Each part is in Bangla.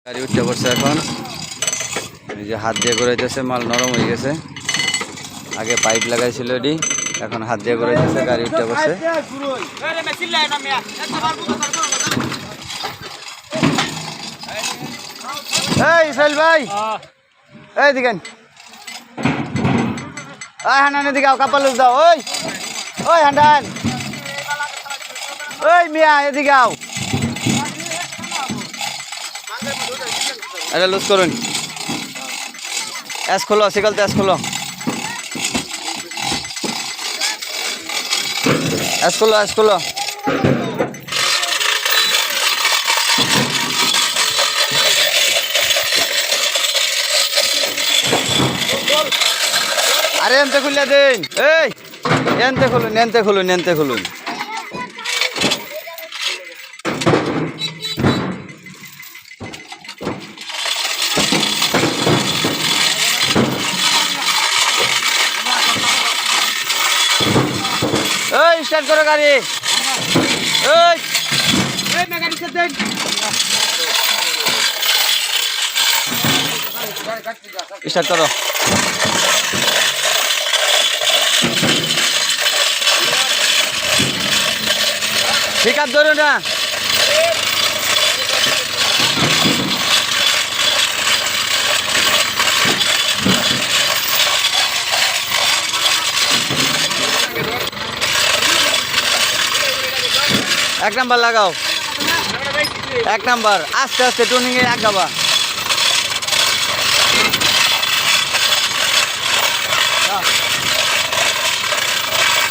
গাড়ি উঠতে পড়ছে এখন। এই যে হাত দিয়ে ঘুরাইতেছে, মাল নরম হয়ে গেছে। আগে পাইপ লাগাইছিল এডি, এখন হাত দিয়ে ঘুরাইতেছে, গাড়ি উঠতে পড়ছে। এই ইসরাইল ভাই, এই দিকেন, ওই হান্ডান এদিকে আও, কাপাল দাও। ওই ওই হান্ডান, ওই মিয়া এদিকে আও। এটা লুজ করুন, এস খোলো, সিকলতে এস খোলো, এস খোলো, এস খোলো। আরে এনতে খুলে দিন, এই এনতে খুলুন, এনতে খুলুন, এনতে খুলুন। এই স্টার্ট করো গাড়ি, এই স্টার্ট করো। ঠিক আছে, ধরো না। এক নাম্বার লাগাও, এক নাম্বার, আস্তে আস্তে টুনিং এ আগাবা।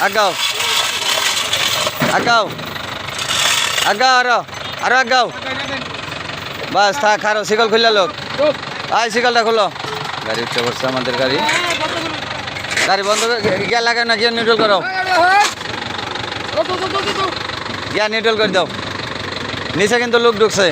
আগাও আগাও আগাও, আরো আরো আগাও, বাস থাক। আরো শিকল খুললে লোক, আয় শিকলটা খুলো। গাড়ি উঠতে পড়ছে আমাদের গাড়ি, গাড়ি বন্ধ গিয়া লাগাও না, গিয়া নিউট্রাল করো, গিয়া নিউট্রাল করে দাও। নিচে কিন্তু লোক ঢুকছে।